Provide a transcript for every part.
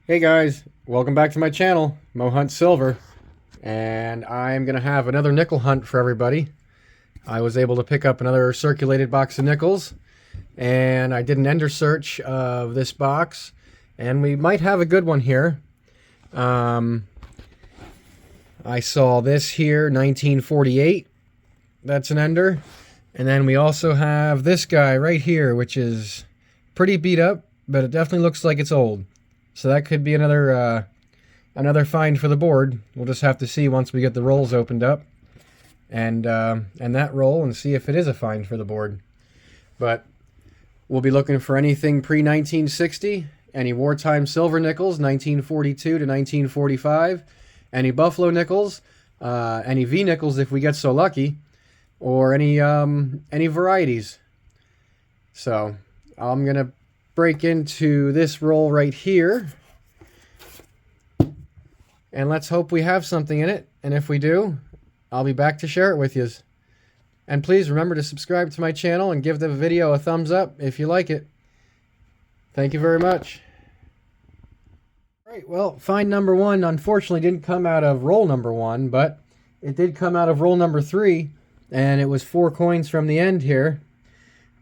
Hey guys, welcome back to my channel, Mo Hunt Silver, and I'm gonna have another nickel hunt for everybody. I was able to pick up another circulated box of nickels, and I did an ender search of this box, and we might have a good one here. I saw this here, 1948. That's an ender, and then we also have this guy right here, which is pretty beat up, but it definitely looks like it's old. So that could be another find for the board. We'll just have to see once we get the rolls opened up, and that roll, and see if it is a find for the board. But we'll be looking for anything pre-1960, any wartime silver nickels, 1942 to 1945, any buffalo nickels, any V nickels if we get so lucky, or any varieties. So I'm gonna break into this roll right here, and let's hope we have something in it, and if we do, I'll be back to share it with you. And please remember to subscribe to my channel and give the video a thumbs up if you like it. Thank you very much. Alright, well, find number one unfortunately didn't come out of roll number one, but it did come out of roll number three, and it was 4 coins from the end here.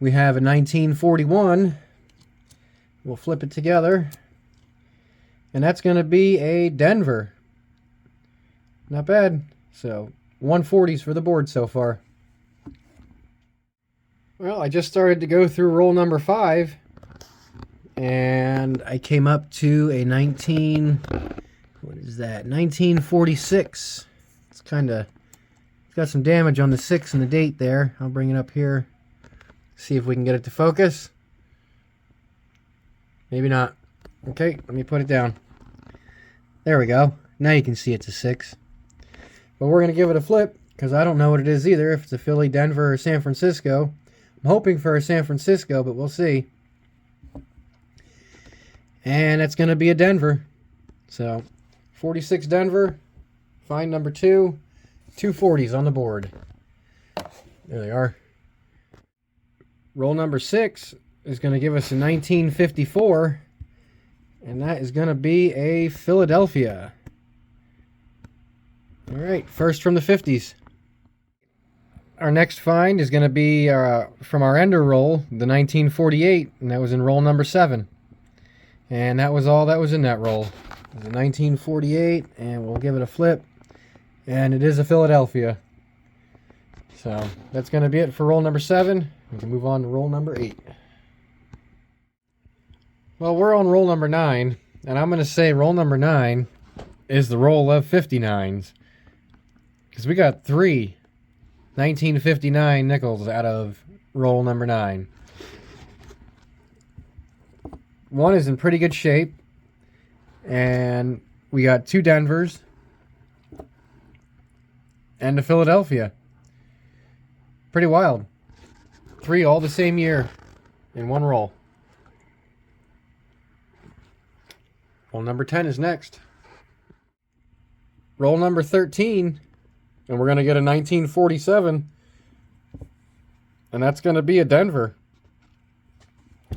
We have a 1941. We'll flip it together, and that's going to be a Denver. Not bad. So 140s for the board so far. Well, I just started to go through roll number 5, and I came up to a 1946. It's got some damage on the 6 and the date there. I'll bring it up here, see if we can get it to focus. Maybe not. Okay, let me put it down. There we go. Now you can see it's a 6. But we're going to give it a flip, because I don't know what it is either, if it's a Philly, Denver, or San Francisco. I'm hoping for a San Francisco, but we'll see. And it's going to be a Denver. So, 46 Denver, find number 2, 240s on the board. There they are. Roll number 6 is going to give us a 1954, and that is going to be a Philadelphia. All right, first from the 50s. Our next find is going to be from our ender roll, the 1948, and that was in roll number 7. And that was all that was in that roll. It was a 1948, and we'll give it a flip, and it is a Philadelphia. So that's going to be it for roll number 7. We can move on to roll number 8. Well, we're on roll number 9, and I'm going to say roll number 9 is the roll of 59s. Because we got 3 1959 nickels out of roll number 9. One is in pretty good shape, and we got 2 Denvers and a Philadelphia. Pretty wild. 3 all the same year in one roll. Roll number 10 is next. Roll number 13, and we're going to get a 1947, and that's going to be a Denver.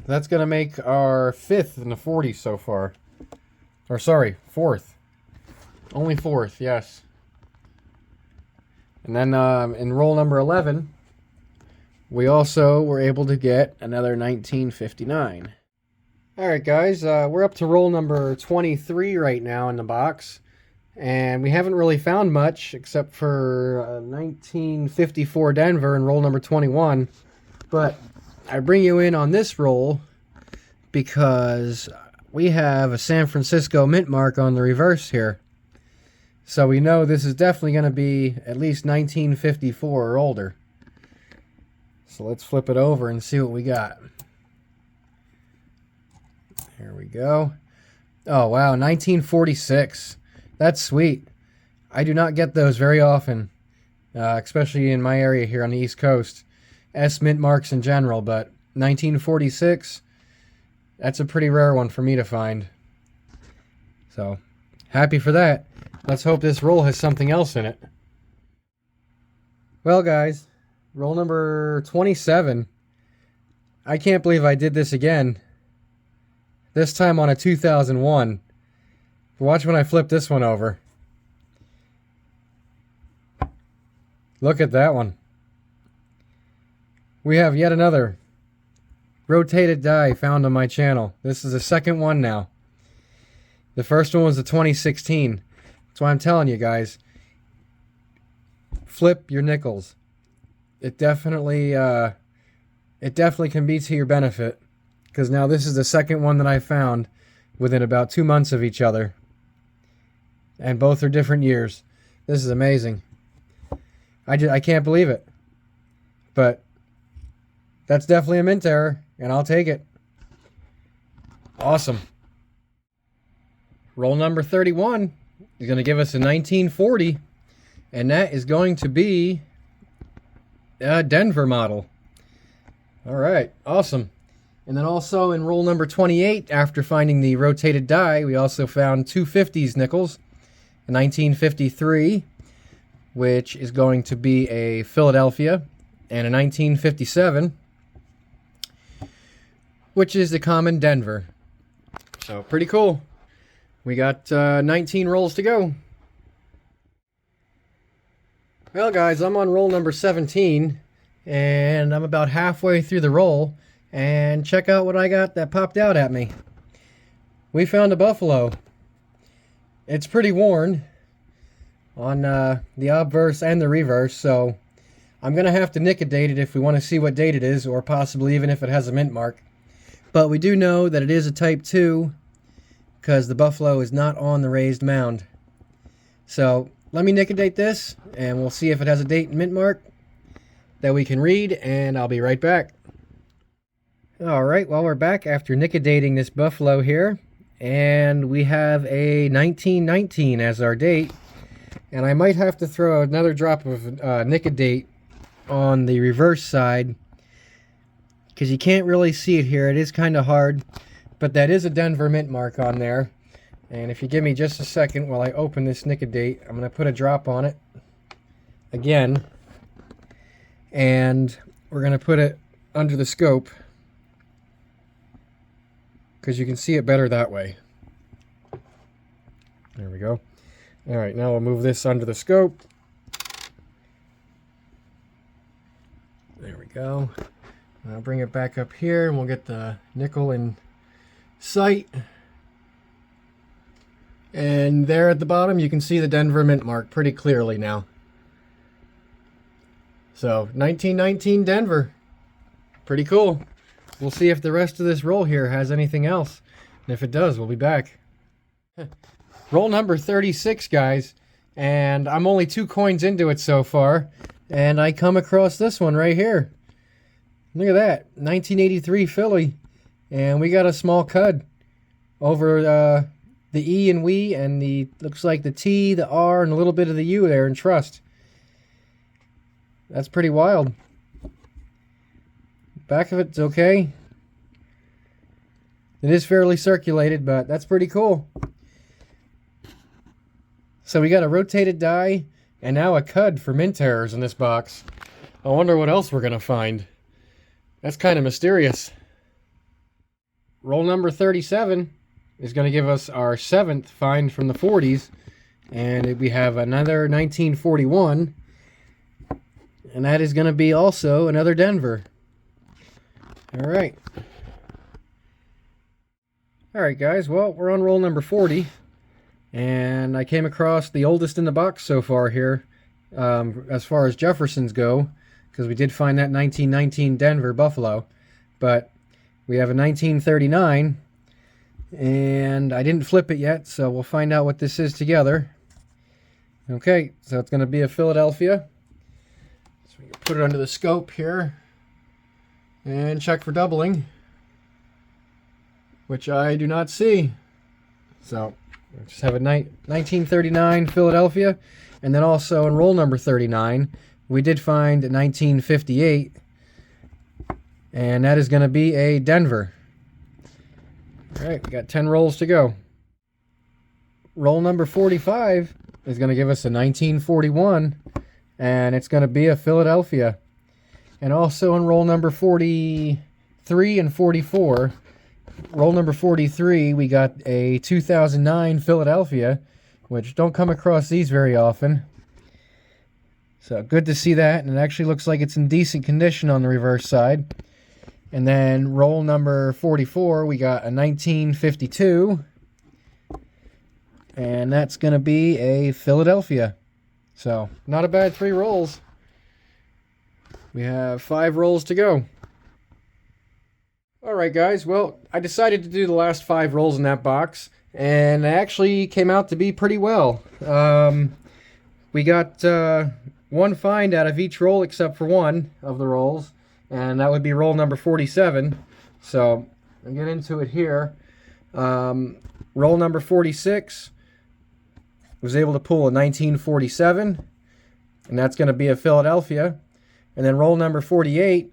That's going to make our 5th in the 40s so far. Or sorry, 4th. Only 4th, yes. And then in roll number 11, we also were able to get another 1959. Alright guys, we're up to roll number 23 right now in the box, and we haven't really found much except for 1954 Denver and roll number 21, but I bring you in on this roll because we have a San Francisco mint mark on the reverse here, so we know this is definitely going to be at least 1954 or older. So let's flip it over and see what we got. Here we go. Oh, wow, 1946. That's sweet. I do not get those very often, especially in my area here on the East Coast. S mint marks in general, but 1946, that's a pretty rare one for me to find. So, happy for that. Let's hope this roll has something else in it. Well, guys, roll number 27. I can't believe I did this again. This time on a 2001. Watch when I flip this one over. Look at that one. We have yet another rotated die found on my channel. This is the second one now. The first one was the 2016. That's why I'm telling you guys, flip your nickels. It definitely can be to your benefit, because now this is the second one that I found within about 2 months of each other, and both are different years. This is amazing. I can't believe it, but that's definitely a mint error, and I'll take it. Awesome. Roll number 31 is going to give us a 1940, and that is going to be a Denver model. All right, awesome. And then also in roll number 28, after finding the rotated die, we also found two 50s nickels, a 1953, which is going to be a Philadelphia, and a 1957, which is the common Denver. So pretty cool. We got 19 rolls to go. Well, guys, I'm on roll number 17, and I'm about halfway through the roll, and check out what I got that popped out at me. We found a buffalo. It's pretty worn on the obverse and the reverse, so I'm going to have to nick-a-date it if we want to see what date it is, or possibly even if it has a mint mark. But we do know that it is a Type 2, because the buffalo is not on the raised mound. So let me nick-a-date this, and we'll see if it has a date and mint mark that we can read, and I'll be right back. Alright, well, we're back after nick-a-dating this buffalo here, and we have a 1919 as our date, and I might have to throw another drop of nick-a-date on the reverse side, because you can't really see it here. It is kind of hard. But that is a Denver mint mark on there. And if you give me just a second while I open this nick-a-date, I'm going to put a drop on it again. And we're going to put it under the scope, because you can see it better that way. There we go. Alright, now we'll move this under the scope. There we go. I'll bring it back up here, and we'll get the nickel in sight. And there at the bottom you can see the Denver mint mark pretty clearly now. So 1919 Denver, pretty cool. We'll see if the rest of this roll here has anything else, and if it does, we'll be back. Roll number 36, guys, and I'm only 2 coins into it so far, and I come across this one right here. Look at that, 1983 Philly. And we got a small cud over the E and we, and the looks like the T, the R, and a little bit of the U there in trust. That's pretty wild. Back of it's okay. It is fairly circulated, but that's pretty cool. So we got a rotated die, and now a cud for mint errors in this box. I wonder what else we're going to find. That's kind of mysterious. Roll number 37 is going to give us our 7th find from the 40s. And we have another 1941. And that is going to be also another Denver. Alright. Alright, guys. Well, we're on roll number 40. And I came across the oldest in the box so far here, as far as Jeffersons go, because we did find that 1919 Denver Buffalo. But we have a 1939, and I didn't flip it yet, so we'll find out what this is together. Okay, so it's going to be a Philadelphia. So we can put it under the scope here and check for doubling, which I do not see. So we just have a 1939 Philadelphia, and then also in roll number 39, we did find a 1958. And that is going to be a Denver. Alright, we got 10 rolls to go. Roll number 45 is going to give us a 1941. And it's going to be a Philadelphia. And also in roll number 43 and 44, roll number 43, we got a 2009 Philadelphia, which don't come across these very often. So good to see that, and it actually looks like it's in decent condition on the reverse side. And then roll number 44, we got a 1952, and that's going to be a Philadelphia. So not a bad 3 rolls. We have 5 rolls to go. Alright guys, well, I decided to do the last 5 rolls in that box, and it actually came out to be pretty well. We got 1 find out of each roll except for 1 of the rolls, and that would be roll number 47. So I'll get into it here. Roll number 46 was able to pull a 1947, and that's going to be a Philadelphia. And then roll number 48,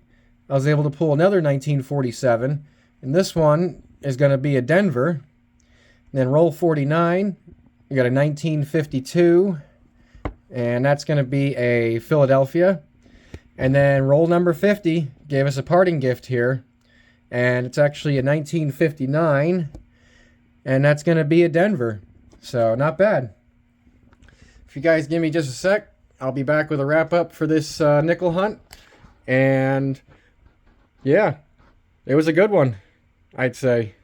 I was able to pull another 1947, and this one is going to be a Denver. And then roll 49, we got a 1952, and that's going to be a Philadelphia. And then roll number 50 gave us a parting gift here, and it's actually a 1959, and that's going to be a Denver. So not bad. If you guys give me just a sec, I'll be back with a wrap up for this nickel hunt. And yeah, it was a good one, I'd say.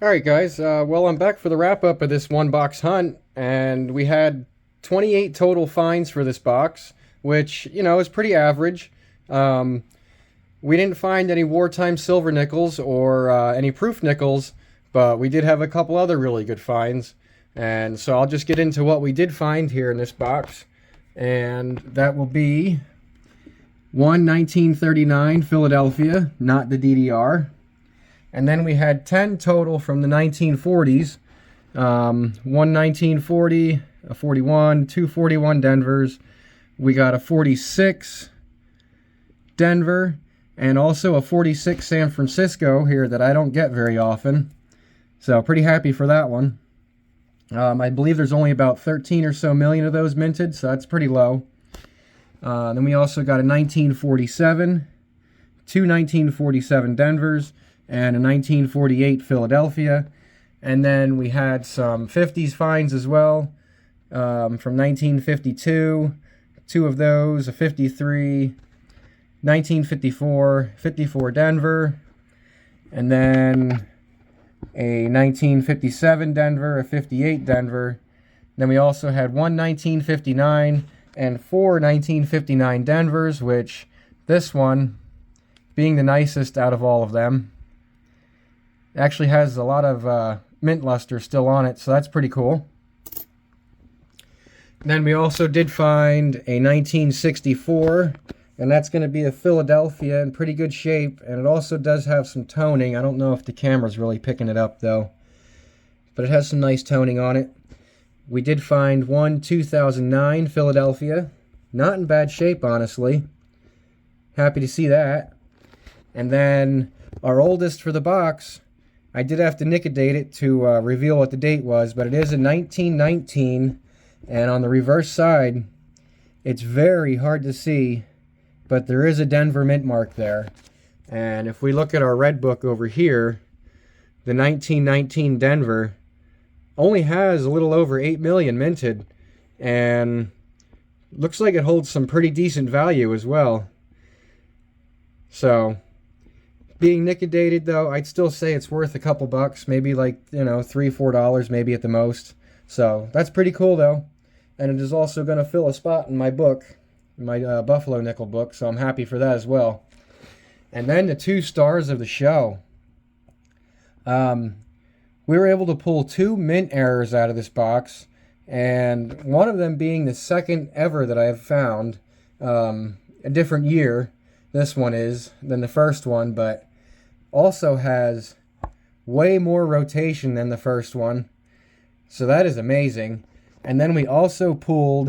Alright guys, well, I'm back for the wrap up of this 1-box hunt, and we had 28 total finds for this box, which, you know, is pretty average. We didn't find any wartime silver nickels or any proof nickels, but we did have a couple other really good finds. And so I'll just get into what we did find here in this box. And that will be 1939 Philadelphia, not the DDR. And then we had 10 total from the 1940s. 1940, a 41, 241 Denvers. We got a 46 Denver, and also a 46 San Francisco here that I don't get very often. So pretty happy for that one. I believe there's only about 13 or so million of those minted, so that's pretty low. Then we also got a 1947, 2 1947 Denvers, and a 1948 Philadelphia. And then we had some 50s finds as well, from 1952, 2 of those, a 53, 1954, 54 Denver, and then a 1957 Denver, a 58 Denver. Then we also had 1 1959 and 4 1959 Denvers, which this one, being the nicest out of all of them, actually has a lot of mint luster still on it, so that's pretty cool. Then we also did find a 1964, and that's going to be a Philadelphia in pretty good shape, and it also does have some toning. I don't know if the camera's really picking it up though, but it has some nice toning on it. We did find 1 2009 Philadelphia, not in bad shape honestly. Happy to see that. And then our oldest for the box, I did have to nicodate it to reveal what the date was, but it is a 1919, and on the reverse side, it's very hard to see, but there is a Denver mint mark there. And if we look at our red book over here, the 1919 Denver only has a little over 8 million minted, and looks like it holds some pretty decent value as well. So being nickodated though, I'd still say it's worth a couple bucks, maybe like, you know, $3-4 maybe at the most. So that's pretty cool though, and it is also going to fill a spot in my book, my Buffalo nickel book, so I'm happy for that as well. And then the 2 stars of the show. We were able to pull 2 mint errors out of this box, and one of them being the second ever that I have found. A different year, this one is, than the first one, but also has way more rotation than the first one. So that is amazing. And then we also pulled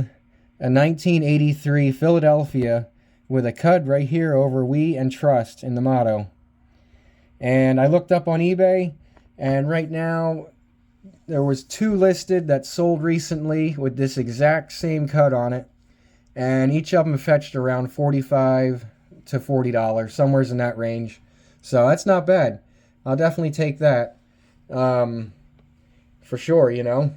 a 1983 Philadelphia with a cud right here over "We and Trust" in the motto. And I looked up on eBay, and right now there was 2 listed that sold recently with this exact same cud on it, and each of them fetched around $45 to $40, somewhere in that range. So that's not bad. I'll definitely take that. For sure, you know.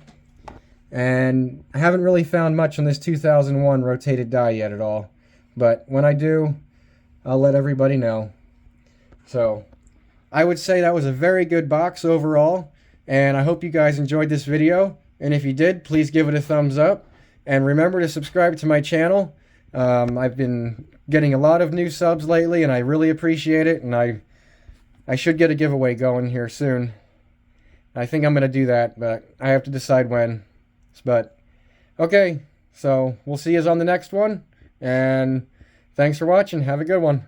And I haven't really found much on this 2001 rotated die yet at all. But when I do, I'll let everybody know. So I would say that was a very good box overall. And I hope you guys enjoyed this video. And if you did, please give it a thumbs up. And remember to subscribe to my channel. I've been getting a lot of new subs lately, and I really appreciate it. And I should get a giveaway going here soon. I think I'm going to do that, but I have to decide when. But, okay, so we'll see you on the next one. And thanks for watching. Have a good one.